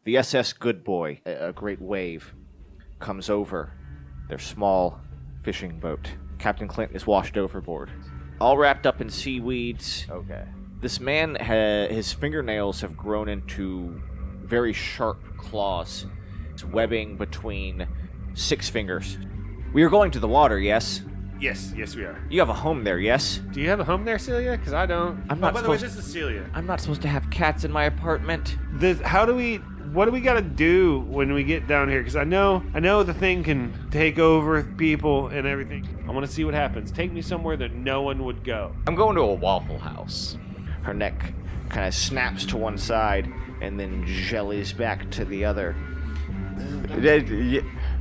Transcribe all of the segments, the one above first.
The SS Good Boy, a great wave, comes over their small fishing boat. Captain Clinton is washed overboard. All wrapped up in seaweeds. Okay. This man, his fingernails have grown into very sharp claws. It's webbing between 6 fingers. We are going to the water, yes? Yes, we are. You have a home there, yes? Do you have a home there, Celia? Because I don't. I'm not by the way, supposed- this is Celia. I'm not supposed to have cats in my apartment. What do we gotta do when we get down here? Because I know the thing can take over people and everything. I want to see what happens. Take me somewhere that no one would go. I'm going to a Waffle House. Her neck kind of snaps to one side and then jellies back to the other.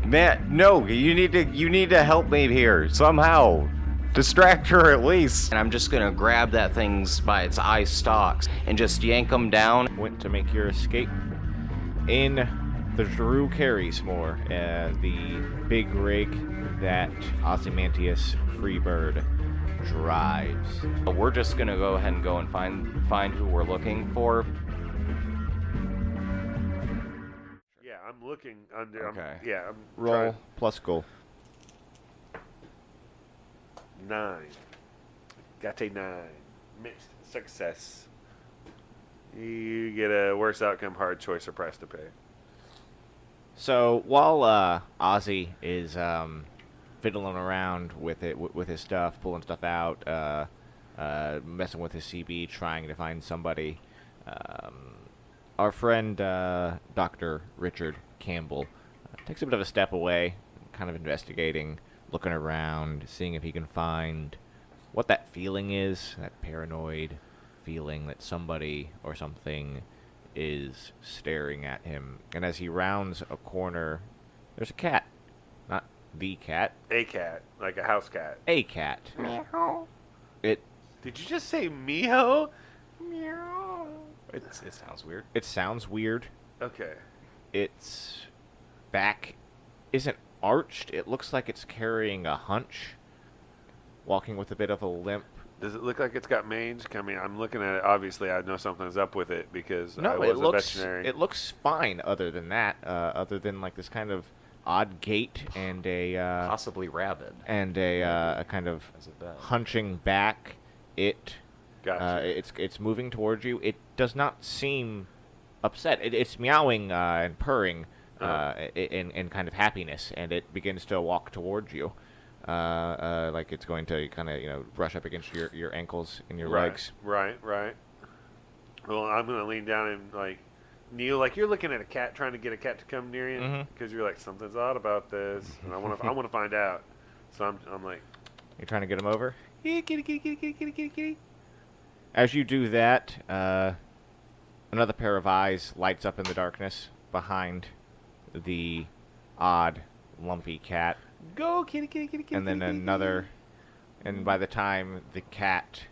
Man, no, you need to help me here somehow. Distract her at least. And I'm just gonna grab that thing's by its eye stalks and just yank them down. Went to make your escape in the Drew Carrysmore, the big rig that Ozymandias Freebird drives. We're just gonna go ahead and go and find who we're looking for. Yeah, I'm looking under. Okay. I'm Roll trying. plus goal. 9. Got a 9. Mixed success. You get a worse outcome, hard choice, or price to pay. So while Ozzy is fiddling around with his stuff, pulling stuff out, messing with his CB, trying to find somebody, our friend Dr. Richard Campbell takes a bit of a step away, kind of investigating, looking around, seeing if he can find what that feeling is, that paranoid feeling that somebody or something is staring at him. And as he rounds a corner, there's a cat. Not the cat. A cat, like a house cat. A cat. Meow. It Did you just say meow? Meow. It sounds weird. it sounds weird. Okay. Its back isn't arched. It looks like it's carrying a hunch, walking with a bit of a limp. Does it look like it's got mange? I mean, I'm looking at it. Obviously, I know something's up with it because I No, was it a looks veterinary. it looks fine. Other than that, other than like this kind of odd gait and a Possibly rabid. a kind of As a bet. hunching back. Gotcha. It's moving towards you. It does not seem upset. It's meowing and purring in kind of happiness, and it begins to walk towards you, like it's going to kind of brush up against your ankles and your legs. Right. Well, I'm gonna lean down and kneel, like you're looking at a cat, trying to get a cat to come near you, because you're like, something's odd about this, and I want to find out. So I'm like, You're trying to get him over. kitty, kitty, kitty, kitty, kitty, kitty, kitty, kitty. As you do that, another pair of eyes lights up in the darkness behind the odd, lumpy cat. Go, kitty, kitty, kitty, kitty. And then kitty, kitty, another, and by the time the cat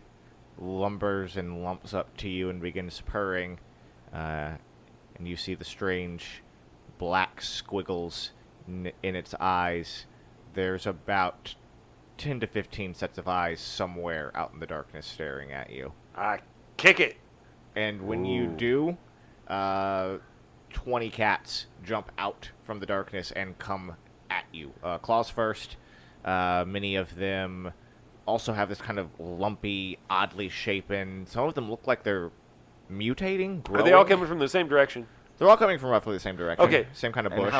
lumbers and lumps up to you and begins purring, and you see the strange black squiggles in its eyes, there's about 10 to 15 sets of eyes somewhere out in the darkness staring at you. I kick it. And when you do, 20 cats jump out from the darkness and come at you. Claws first. Many of them also have this kind of lumpy, oddly shapen. Some of them look like they're mutating, growing. Are they all coming from the same direction? They're all coming from roughly the same direction. Okay. Same kind of And bush.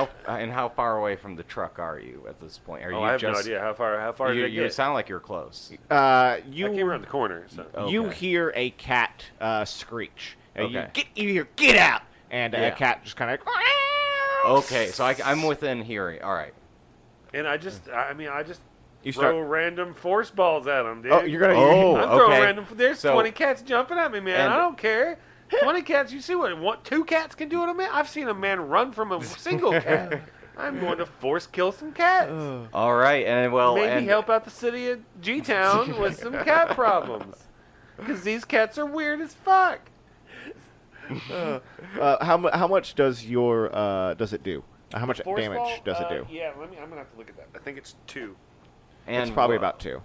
how far away from the truck are you at this point? Are you I have just, no idea how far did You it get? sound like you're close. You I came around the corner. So. You Okay. hear a cat screech. You Okay. get you hear, get out! And Yeah. a cat just kind of. Okay, so I'm within hearing. All right. And I just You throw start. random force balls at them, dude. Oh, you're gonna. Oh. I'm throwing okay. random. There's So- 20 cats jumping at me, man. And- I don't care. 20 cats. You see what 2 cats can do to a man? I've seen a man run from a single cat. I'm going to force kill some cats. All right, and well, Maybe and help out the city of G-Town with some cat problems. Because these cats are weird as fuck. How much does your does it do? How much Force damage ball? does it do? Yeah, I'm gonna have to look at that. I think it's 2. It's probably about 2.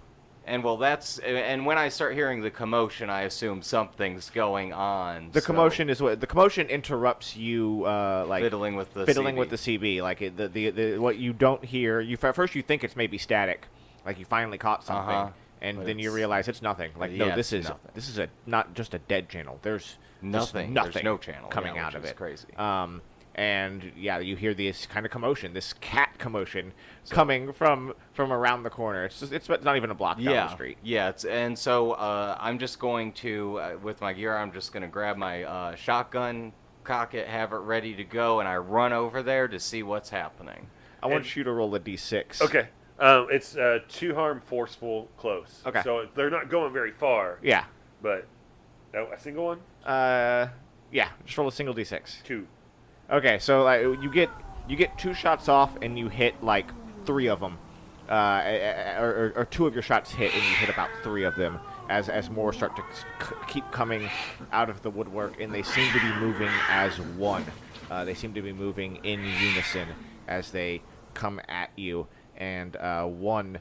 And well, and when I start hearing the commotion, I assume something's going on. The commotion is what the commotion interrupts you, like fiddling with the CB. Like the what you don't hear. At first you think it's maybe static, like you finally caught something, and But then you realize it's nothing. Like yeah, no, this is nothing. not just a dead channel. There's nothing. Nothing. There's no channel coming out of which is it. Crazy. And yeah, you hear this kind of commotion, this cat commotion coming from around the corner. It's not even a block down the street. Yeah, and so I'm just going to, with my gear, I'm just going to grab my shotgun, cock it, have it ready to go, and I run over there to see what's happening. I want you to roll a d6. Okay. It's 2 harm, forceful, close. Okay. So they're not going very far. Yeah. But a single one? Yeah. Just roll a single d6. 2. Okay, so you get 2 shots off and you hit like 3 of them, or 2 of your shots hit and you hit about 3 of them as more start to keep coming out of the woodwork, and they seem to be moving as one. They seem to be moving in unison as they come at you, and one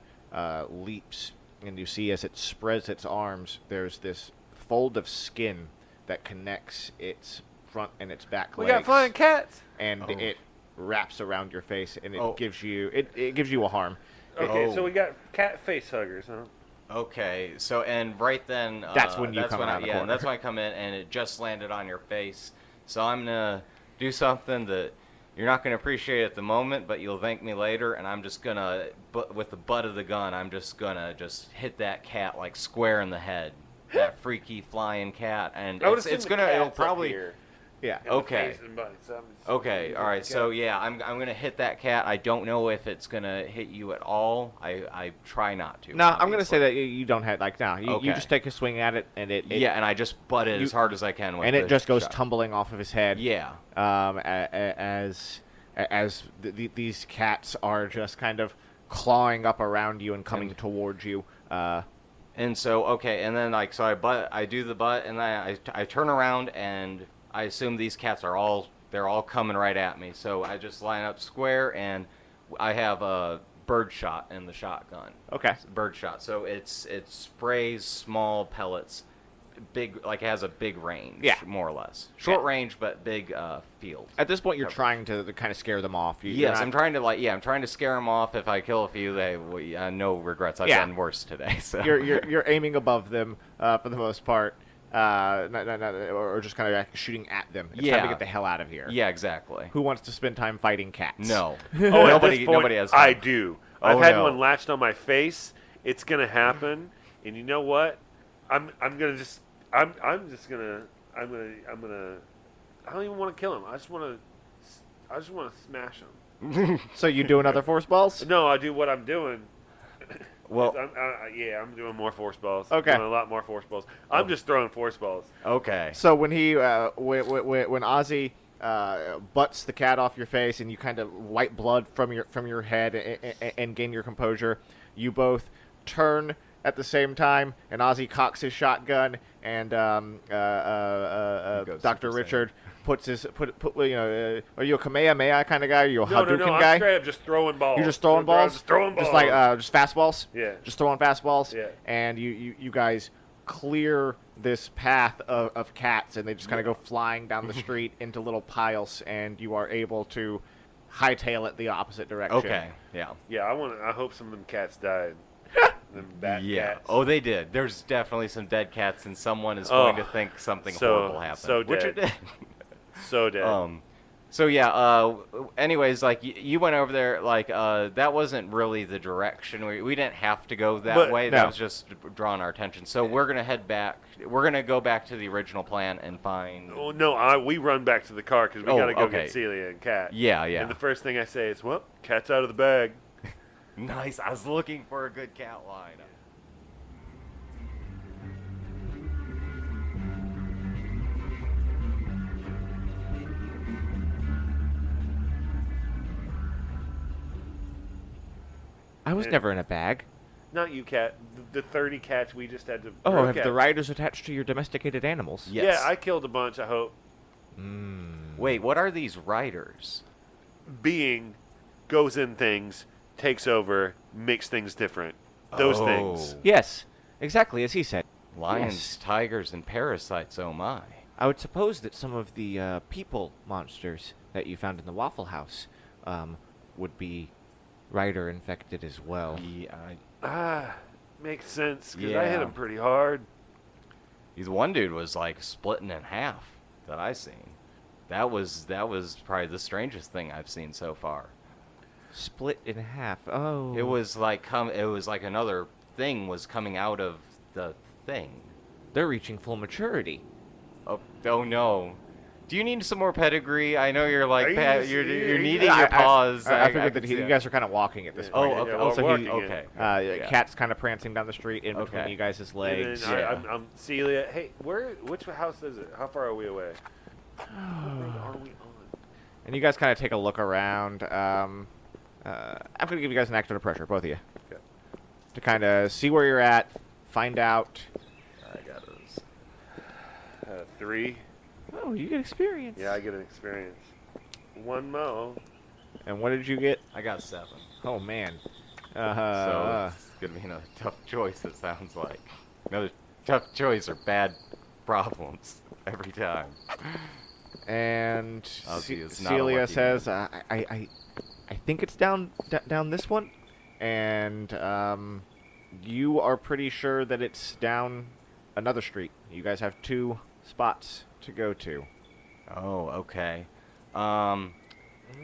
leaps, and you see as it spreads its arms, there's this fold of skin that connects its front and its back legs. We got flying cats! And it wraps around your face, and it gives you it gives you a harm. Okay, so we got cat face huggers, huh? Okay, so and right then That's when you come around the corner. that's when I come in, and it just landed on your face. So I'm gonna do something that you're not gonna appreciate at the moment, but you'll thank me later. And I'm just gonna, with the butt of the gun, I'm just gonna hit that cat like square in the head. That freaky flying cat, and it'll probably. Yeah. Okay. Okay. All right. So yeah, I'm gonna hit that cat. I don't know if it's gonna hit you at all. I try not to. No, I'm gonna say that you don't have you Okay. just take a swing at it, and it and I just butt it as hard as I can with and it the just goes shot. tumbling off of his head. Yeah. As these cats are just kind of clawing up around you and coming towards you. And so and then I do the butt, and then I turn around, and I assume these cats are all coming right at me. So I just line up square, and I have a bird shot in the shotgun. Okay. Bird shot. So it sprays small pellets, big, like it has a big range. Yeah. More or less. Short range, but big field. At this point, you're trying to kind of scare them off. I'm trying to scare them off. If I kill a few, no regrets. I've done worse today. So you're aiming above them for the most part. Or just kind of shooting at them. It's time to get the hell out of here. Yeah, exactly. Who wants to spend time fighting cats? No. Nobody has time. I do. I've had no. one latched on my face. It's gonna happen, and you know what? I don't even want to kill him. I just want to smash him. So you do another force balls? No, I do what I'm doing. Well, I'm doing more force balls. Okay. I'm doing a lot more force balls. I'm just throwing force balls. okay. So when he when Ozzy butts the cat off your face and you kind of wipe blood from your head and gain your composure, you both turn at the same time, and Ozzy cocks his shotgun, and Dr. Richard puts his are you a Kamehameha kind of guy? Are you a Hadouken guy? I'm straight up just throwing balls. You're just throwing balls? Just throwing balls. Just like just fastballs? Yeah. Just throwing fastballs? Yeah. And you guys clear this path of cats, and they just kind of go flying down the street into little piles, and you are able to hightail it the opposite direction. Okay. Yeah. Yeah, I hope some of them cats died. Them bad cats. Oh, they did. There's definitely some dead cats, and someone is going to think something horrible happened. So which dead. it did. So dead. So yeah. Anyways, like you went over there, like that wasn't really the direction. We didn't have to go that way. That was just drawing our attention. So we're gonna head back. We're gonna go back to the original plan and find. Oh no! We run back to the car because we gotta go get Celia and Cat. Yeah, yeah. And the first thing I say is, "Well, cat's out of the bag." Nice. I was looking for a good cat line. I was never in a bag. Not you, Cat. The 30 cats we just had to. Oh, have the riders attached to your domesticated animals? Yes. Yeah, I killed a bunch. I hope. Wait, what are these riders? Being goes in things, takes over, makes things different. Those Oh. things. Yes, exactly as he said. Lions, Yes. tigers, and parasites, oh my. I would suppose that some of the people monsters that you found in the Waffle House would be Rider infected as well. Yeah, Makes sense, because I hit Yeah. him pretty hard. the one dude was like splitting in half that I seen. That was probably the strangest thing I've seen so far. Split in half. Oh. It was like another thing was coming out of the thing. They're reaching full maturity. Oh no. Do you need some more pedigree? I know you're like Are you you're needing Yeah, your paws. I figured can that see you it. guys are kind of walking at this Yeah. point. Oh, okay. Yeah, Also, walking he, in. Okay. yeah. Cat's kind of prancing down the street in between Okay. you guys' And legs. then Yeah. I'm Celia. Hey, which house is it? How far are we away? What road are we on? And you guys kind of take a look around. I'm going to give you guys an extra pressure, both of you. Okay. To kind of see where you're at, find out. I got those. 3. Oh, you get experience. Yeah, I get an experience. 1 mo. And what did you get? I got 7. Oh, man. So it's gonna be another tough choice. It sounds like another tough choice or bad problems every time. And Ozzy is not a Celia lucky says, I think it's down this one. And you are pretty sure that it's down another street. You guys have 2 spots to go to. Oh, okay.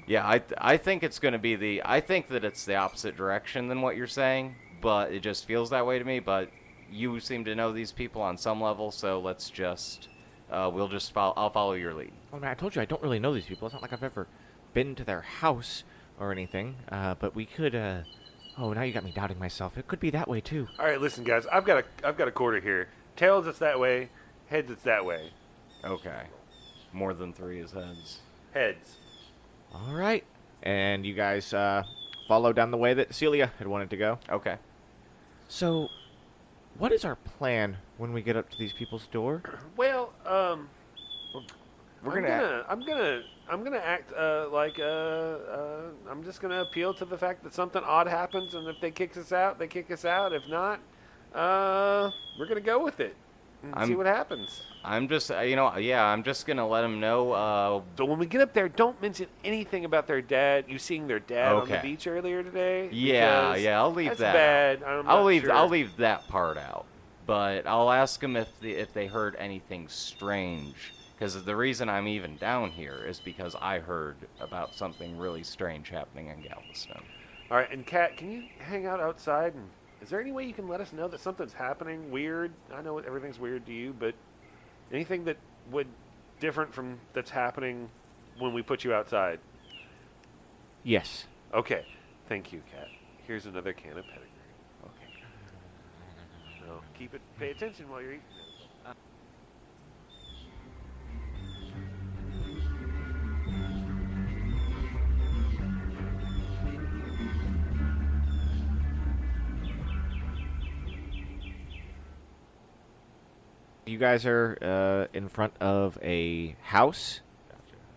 Yeah, I think it's gonna be I think that it's the opposite direction than what you're saying, but it just feels that way to me. But you seem to know these people on some level, so let's just I'll follow your lead. Oh, man, I told you I don't really know these people. It's not like I've ever been to their house or anything. But we could. Oh, now you got me doubting myself. It could be that way too. All right, listen, guys. I've got a quarter here. Tails, it's that way. Heads, it's that way. Okay. More than 3 is heads. Heads. All right. And you guys follow down the way that Celia had wanted to go. Okay. So, what is our plan when we get up to these people's door? Well, We're gonna. I'm gonna act like I'm just gonna appeal to the fact that something odd happens, and if they kick us out, they kick us out. If not, we're gonna go with it and see what happens. I'm just, I'm just gonna let them know. So when we get up there, don't mention anything about their dad. You seeing their dad on the Okay. beach earlier today? Yeah, Because I'll leave that's that. bad. Out. I'll leave. I'll leave that part out. But I'll ask them if they heard anything strange. Because the reason I'm even down here is because I heard about something really strange happening in Galveston. All right, and Kat, can you hang out outside? And is there any way you can let us know that something's happening weird? I know everything's weird to you, but anything that would different from that's happening when we put you outside? Yes. Okay, thank you, Kat. Here's another can of pedigree. Okay. So keep it. Pay attention while you're eating. You guys are in front of a house.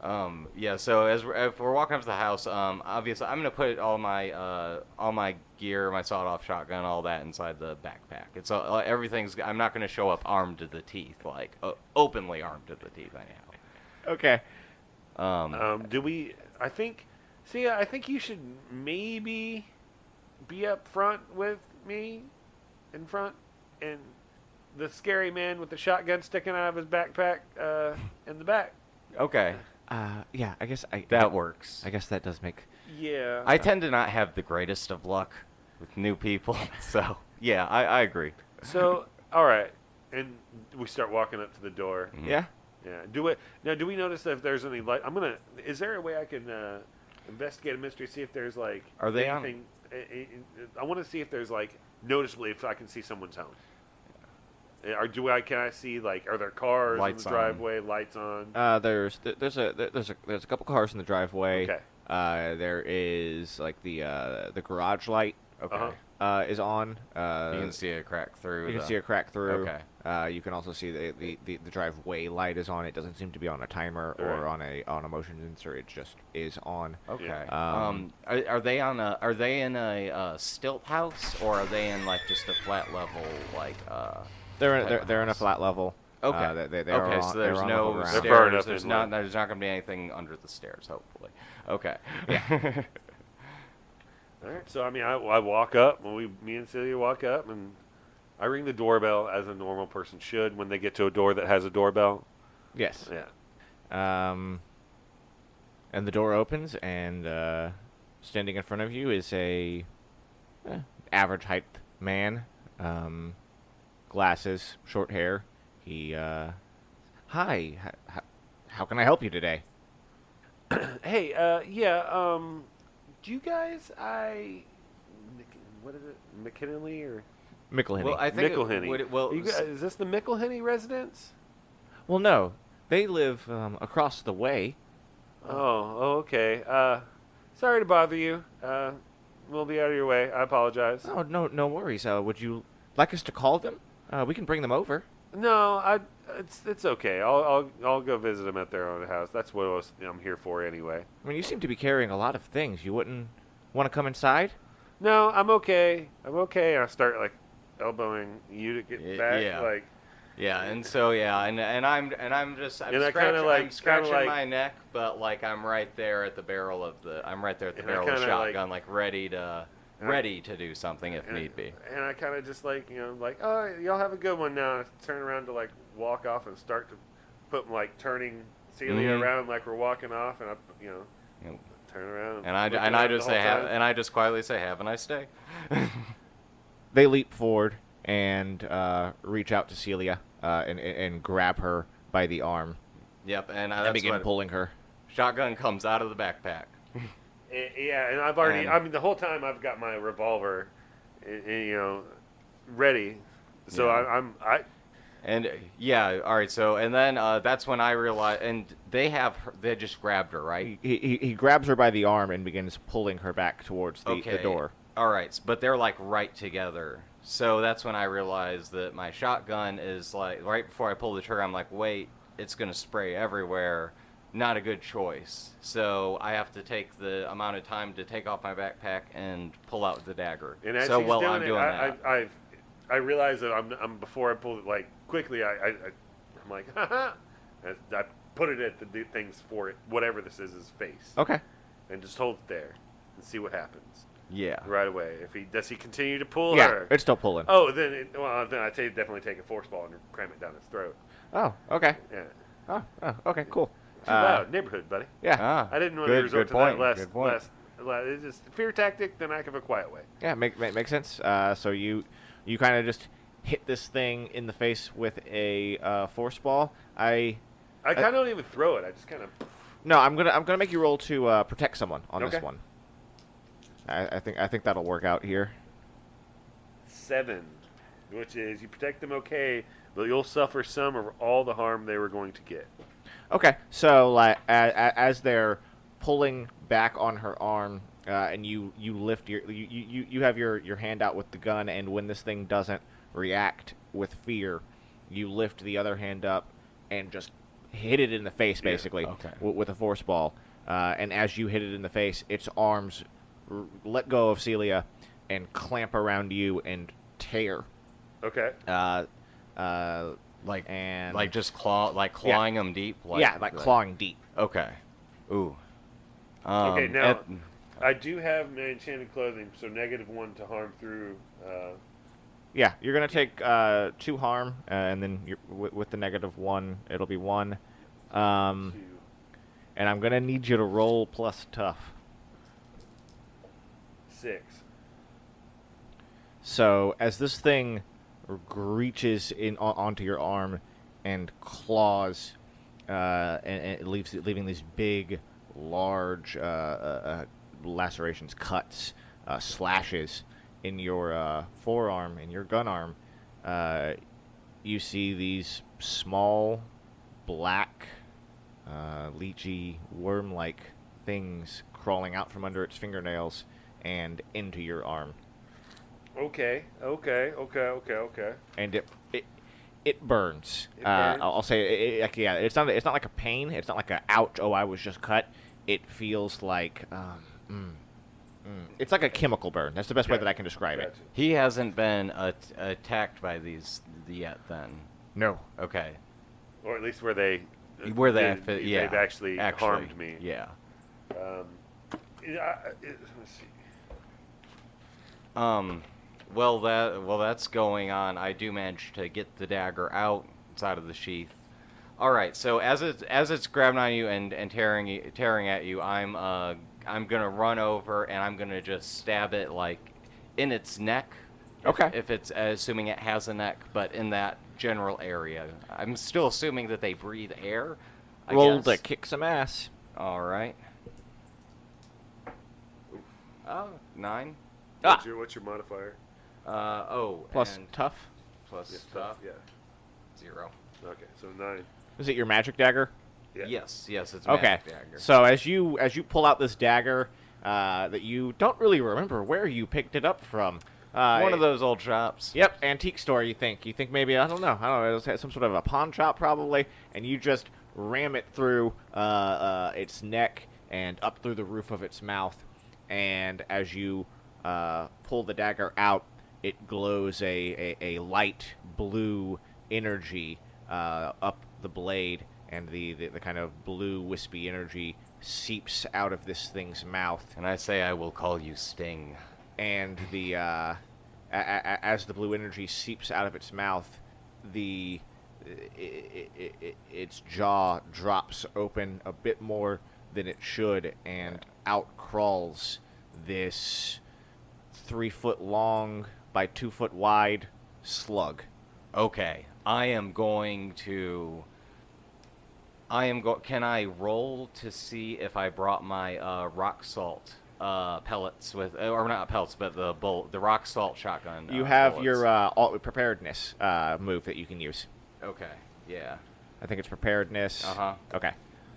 Yeah. So if we're walking up to the house, obviously I'm gonna put all my gear, my sawed-off shotgun, all that inside the backpack. It's everything's. I'm not gonna show up armed to the teeth, like openly armed to the teeth, anyhow. Okay. Do we? I think. See, I think you should maybe be up front with me, in front, and the scary man with the shotgun sticking out of his backpack in the back. Okay. Yeah, I guess That works. I guess that does make. Yeah. I tend to not have the greatest of luck with new people, so yeah, I agree. So, all right, and we start walking up to the door. Mhm. Yeah. Yeah. Do we notice that if there's any light? Is there a way I can investigate a mystery? See if there's like. Are they on? anything? I want to see if there's like noticeably if I can see someone's home. Or can I see like are there cars Lights in on. the driveway? Lights on. There's a couple cars in the driveway. Okay. There is like the garage light Okay. is on. You can see a crack through. You can see a crack through. Okay. You can also see the driveway light is on. It doesn't seem to be on a timer or Right. on a motion sensor. It just is on. Okay. Um, Are they on a? Are they in a stilt house, or are they in like just a flat level like they're type of in a house? flat level. Okay. They are Okay. on, So they're there's on level no ground. They're far enough stairs. inland. There's not going to be anything under the stairs. Hopefully. Okay. Yeah. All right. So I mean, I walk up. Me and Celia walk up, and I ring the doorbell as a normal person should when they get to a door that has a doorbell. Yes. Yeah. And the door opens, and standing in front of you is a average height man, glasses, short hair. He, hi, how can I help you today? Hey. Yeah. Do you guys? What is it? McKinley or McElhenney. Well, I think McElhenney? You guys, is this the McElhenney residence? Well, no, they live across the way. Oh, okay. Sorry to bother you. We'll be out of your way. I apologize. Oh, no worries. Would you like us to call them? We can bring them over. No, it's okay. I'll go visit them at their own house. That's what I'm here for anyway. I mean, you seem to be carrying a lot of things. You wouldn't want to come inside? No, I'm okay. I'm okay. And I start like elbowing you to get back. yeah. Like, Yeah, and so and I'm And I kinda like- I'm scratching kinda like- my neck, but like I'm right there at the barrel of the And I barrel of the kinda, shotgun, like ready to And I- do something if need be. And I kind of just like like, oh, y'all have a good one now. And I turn around to like walk off and start to put like turning Celia Mhm. around like we're walking off, and I Yep. turn around And I look and around I the just whole say time. I just quietly say have a nice day. They leap forward and reach out to Celia and grab her by the arm Yep, and and that's begin what pulling her. shotgun comes out of the backpack. Yeah, and I've already. And- I mean, the whole time I've got my revolver, ready. So Yeah. I And yeah, all right. So and then that's when I realized, and they just grabbed her, right? He grabs her by the arm and begins pulling her back towards the door. All right, but they're like right together. So that's when I realized that my shotgun is like right before I pull the trigger. I'm like, wait, it's gonna spray everywhere. Not a good choice. So I have to take the amount of time to take off my backpack and pull out the dagger. and as so he's while doing I'm it, doing that, I realize that I'm before I pull it like quickly. I'm like, haha. I put it at the things for it, whatever this is, his face, Okay. and just hold it there and see what happens yeah. right away. If he does, he continue to pull Yeah, her. it's still pulling. Oh, then I definitely take a force ball and cram it down his throat. Oh, okay. Yeah. Oh, okay, cool. Too loud, neighborhood, buddy. Yeah, Ah, I didn't want to good, resort good to point. that Good point. It's just fear tactic, then I have a quiet way. yeah, makes sense. So you kind of just hit this thing in the face with a force ball. I kind of don't even throw it. I just kind of. No, I'm gonna make you roll to protect someone on Okay. this one. I think that'll work out here. 7, which is you protect them okay, but you'll suffer some or all the harm they were going to get. Okay, so like as they're pulling back on her arm, and you lift you have your hand out with the gun, and when this thing doesn't react with fear, you lift the other hand up and just hit it in the face, Yeah, basically, okay. with a force ball. And as you hit it in the face, its arms let go of Celia and clamp around you and tear. Okay. Like And like just clawing them deep. like clawing deep. Okay. Ooh. Okay, now at- I do have my enchanted clothing, so -1 to harm through. Yeah, you're gonna take 2 harm, and then with the -1, it'll be 1. To, And I'm gonna need you to roll plus tough. 6. So as this thing reaches onto your arm and claws, and it leaving these big, large lacerations, cuts, slashes in your forearm, in your gun arm, you see these small, black, leechy, worm-like things crawling out from under its fingernails and into your arm. Okay. and it burns. It burns? I'll say, yeah, it's not like a pain. It's not like a ouch. Oh, I was just cut. It feels like it's like a chemical burn. That's the best way Gotcha. that I can describe it. Gotcha. He hasn't been attacked by these yet, then. No. Okay. Or at least where they Yeah. they've actually harmed me. Yeah. Let's see. Well, that's going on. I do manage to get the dagger outside of the sheath. All right. So as it's grabbing on you and tearing at you, I'm gonna run over and I'm gonna just stab it like in its neck. Okay. If it's assuming it has a neck, but in that general area, I'm still assuming that they breathe air. I Roll guess. to kick some ass. All right. Oh, 9. Ah. What's your modifier? Plus and tough. plus Yes, stuff. Yeah. 0. Okay, so 9. Is it your magic dagger? Yeah. Yes, it's Okay. magic dagger. So as you pull out this dagger, that you don't really remember where you picked it up from. One of those old shops. Yep, antique store. You think maybe I don't know. It was some sort of a pawn shop probably, and you just ram it through its neck and up through the roof of its mouth, and as you pull the dagger out, it glows a light blue energy up the blade, and the kind of blue wispy energy seeps out of this thing's mouth. And I say I will call you Sting. And the as the blue energy seeps out of its mouth, its jaw drops open a bit more than it should, and out crawls this 3 foot long by 2 foot wide slug. Okay, Can I roll to see if I brought my rock salt pellets with, or not pellets, but the rock salt shotgun? You have bullets? your preparedness move that you can use. Okay. Yeah. I think it's preparedness. Okay.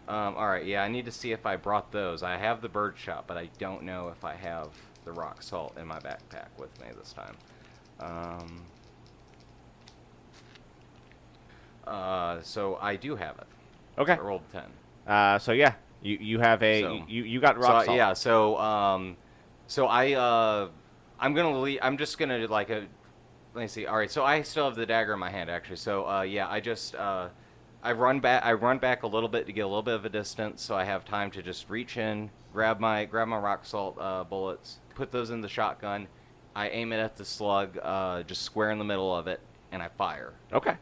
All right. Yeah, I need to see if I brought those. I have the bird shot, but I don't know if I have the rock salt in my backpack with me this time. So I do have it. Okay. I rolled 10. So yeah, you have a So- you got rock salt. Yeah. So I'm gonna leave. I'm just gonna like let me see. All right. So I still have the dagger in my hand actually. So yeah, I run back a little bit to get a little bit of a distance, so I have time to just reach in, grab my rock salt bullets, put those in the shotgun. I aim it at the slug, just square in the middle of it, and I fire. Okay.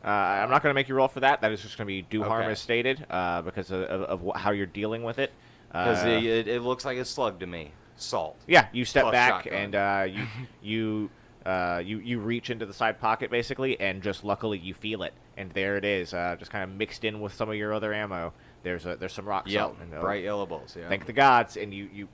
I'm not going to make you roll for that. That is just going to be do harm Okay. as stated because of how you're dealing with it. Because it looks like a slug to me. Salt. Yeah, you step Plus back shotgun. and you reach into the side pocket basically, and just luckily you feel it, and there it is, just kind of mixed in with some of your other ammo. There's some rock Yep. salt. And, Bright yellow bolts. Yeah. Thank the gods, and you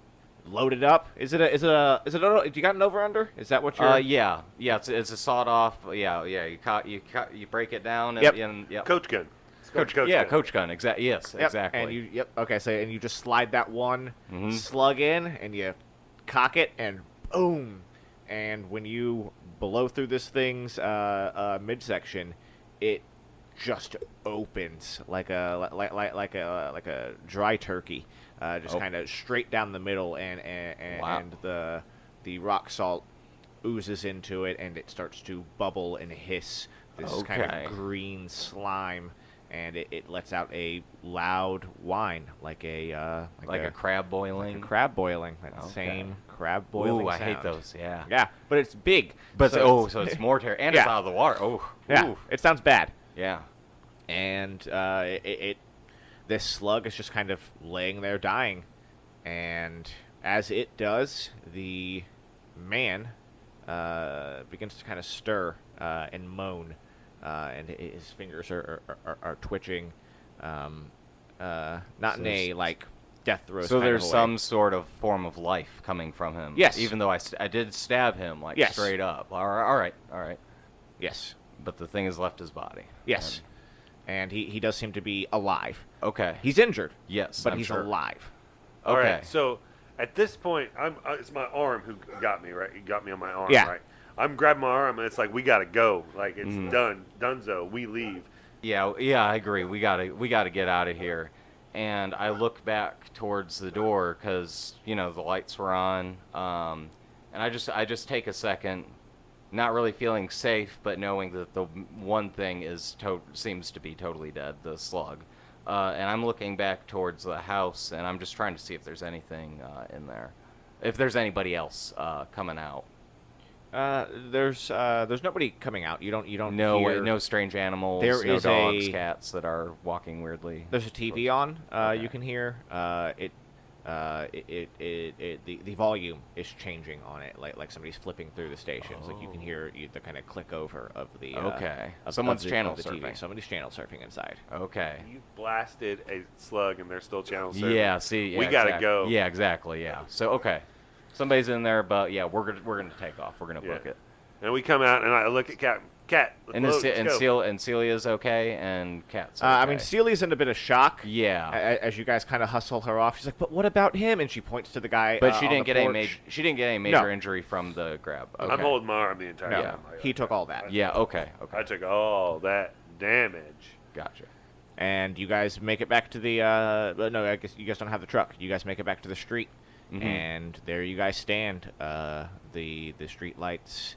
load it up. Is it you got an over under? Is that what you're? Yeah. It's a sawed off. Yeah. You break it down. Yep. Yep. Coach gun. It's called Coach gun. gun. Coach gun. Yes. Yep. Exactly. And okay. So and you just slide that one Mhm. slug in, and you cock it, and boom. And when you blow through this thing's midsection, it just opens like a dry turkey, just Oh. kind of straight down the middle, and Wow. and the rock salt oozes into it, and it starts to bubble and hiss this kind Okay. of green slime, and it lets out a loud whine like a crab boiling. crab boiling, that Okay. same crab boiling Ooh, I hate sound. those. Yeah. Yeah, but it's big. But so so it's more and it's Yeah. out of the water. Oh. yeah, Ooh. it sounds bad. Yeah. And this slug is just kind of laying there dying, and as it does, the man begins to kind of stir and moan, and his fingers are twitching, not So in a like death throes. So kind there's of a way. some sort of form of life coming from him. Yes. Even though I did stab him like Yes. straight up. All right. Yes. But the thing has left his body. Yes. And he does seem to be alive. Okay. He's injured, Yes. but I'm he's sure. alive. All Okay. right. So At this point, it's my arm who got me, right? He got me on my arm, Yeah. right? I'm grabbing my arm, and it's like, we got to go. Like, it's done. Donezo. We leave. Yeah, I agree. We gotta get out of here. And I look back towards the door because the lights were on. And I just take a second, not really feeling safe, but knowing that the one thing seems to be totally dead, the slug. And I'm looking back towards the house, and I'm just trying to see if there's anything in there, if there's anybody else coming out. There's nobody coming out. You don't hear. No strange animals. There no is dogs, cats that are walking weirdly. There's a TV on. Okay. You can hear. The volume is changing on it, like somebody's flipping through the stations. Like you can hear the kind of click over of the. Okay. Of, Someone's of the, channel of the TV. surfing. Somebody's channel surfing inside. Okay. You blasted a slug, and they're still channel surfing. Yeah. See. Yeah, we gotta exact- go. Yeah. Exactly. Yeah. So okay, somebody's in there, but yeah, we're gonna take off. We're gonna book it. And we come out, and I look at Cat. And Celia's okay, and Cat's okay. I mean, Celia's in a bit of shock. Yeah. As you guys kind of hustle her off, she's like, "But what about him?" And she points to the guy. But she on didn't the get porch. she didn't get any major injury from the grab. Okay. I'm holding my arm the entire No, time. he took all that. Yeah. Okay. I took all that damage. Gotcha. And you guys make it back to the. No, I guess you guys don't have the truck. You guys make it back to the street, and there you guys stand. The street lights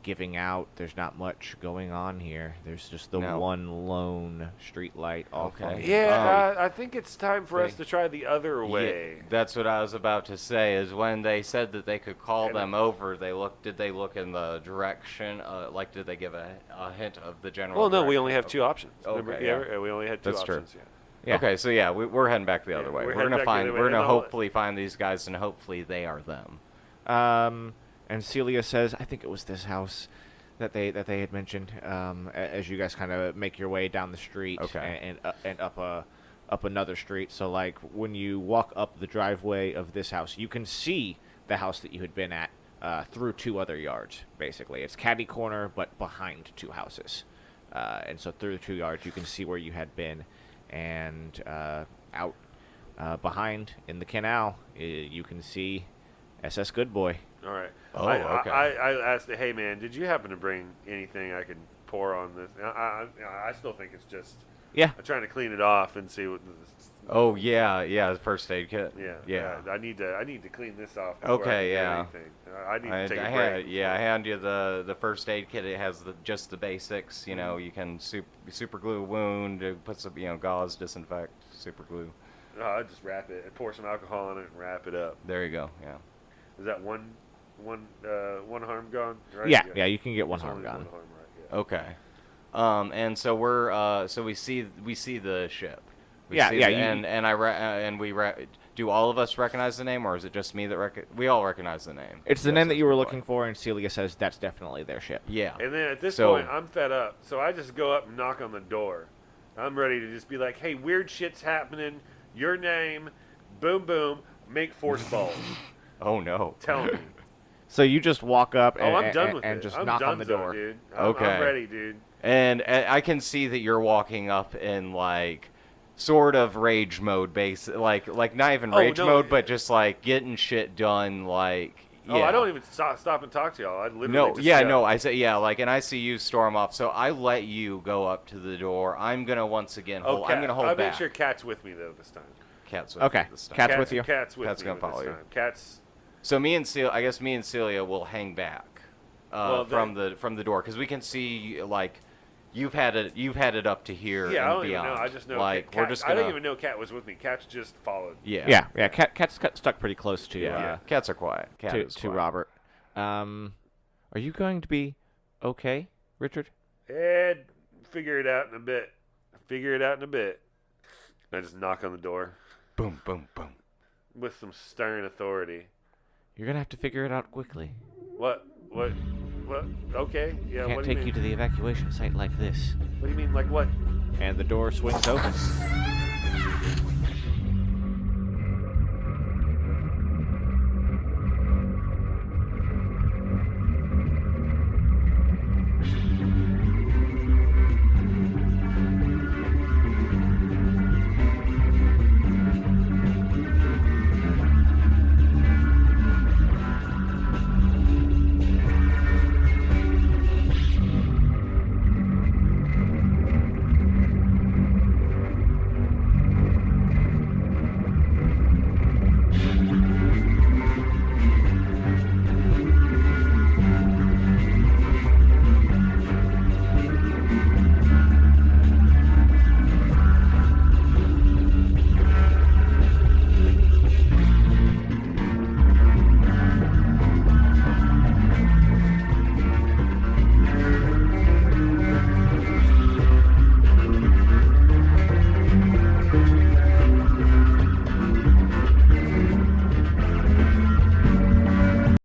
giving out. There's not much going on here. There's just the one lone street light off. Okay. Yeah, I think it's time for us to try the other way. Yeah, that's what I was about to say. Is when they said that they could call them over, did they look in the direction? Did they give a hint of the general? Well, no, we direction? only have two options. Okay, Remember? yeah. We only had two That's true. options. Yeah. Yeah. Okay, so yeah, we're heading back the other way. we're We're heading gonna back the find. other way, We're and gonna I'll- hopefully find these guys, and hopefully they are them. And Celia says, "I think it was this house that they had mentioned." As you guys kind of make your way down the street, Okay. and up another street. So like when you walk up the driveway of this house, you can see the house that you had been at through two other yards. Basically, it's catty corner, but behind two houses. And so through the 2 yards, you can see where you had been, and out behind in the canal, you can see SS Good Boy. All right. Oh, okay. I asked, hey man, did you happen to bring anything I could pour on this? I still think it's just. Yeah. I'm trying to clean it off and see what. Oh yeah, the first aid kit. Yeah. I need to clean this off. before I Okay, can do yeah. anything. I need to take a break. I hand you the first aid kit. It has just the basics. You know, you can super glue a wound, put some gauze, disinfect, super glue. I just wrap it and pour some alcohol in it and wrap it up. There you go. Yeah. Is that one harm gone? Right? Yeah, you can get one It's harm only gone. one harm, right? Yeah. Okay. And so we're we see the ship. We Yeah, see yeah, do all of us recognize the name, or is it just me that we all recognize the name? It's the name that you were looking for, and Celia says that's definitely their ship. Yeah. And then at this So- point, I'm fed up. So I just go up and knock on the door. I'm ready to just be like, hey, weird shit's happening. Your name, boom, boom, make force balls. Oh no. Tell me. So you just walk up Oh, I'm done with and it. just I'm knock on the donezo, door. dude. Okay. I'm ready, dude. And I can see that you're walking up in like sort of rage mode, like not even rage no, mode, but just like getting shit done, like. Yeah. Oh, I don't even stop and talk to y'all. I literally No, just yeah, go. no, I say, yeah, like, and I see you storm off, so I let you go up to the door. I'm gonna once again hold. I'm gonna hold I'll back. make sure Cat's with me though this time. Cat's with Okay, me this time. Cat's with you. Cat's with Cat's me gonna this follow you. time. Cat's. So me and Celia will hang back from the door because we can see like you've had it up to here Yeah, and I don't beyond. even know. I just know. like Cat, we're just gonna. I don't even know Cat was with me. Cat's just followed. Yeah. Yeah. Cat's stuck pretty close to Cats are quiet. Cat is to quiet. Robert. Are you going to be okay, Richard? Ed, figure it out in a bit. I just knock on the door Boom, boom, boom. with some stern authority. You're gonna have to figure it out quickly. What? Okay. Yeah. Can't What do you take you mean? to the evacuation site like this. What do you mean? Like what? And the door swings open.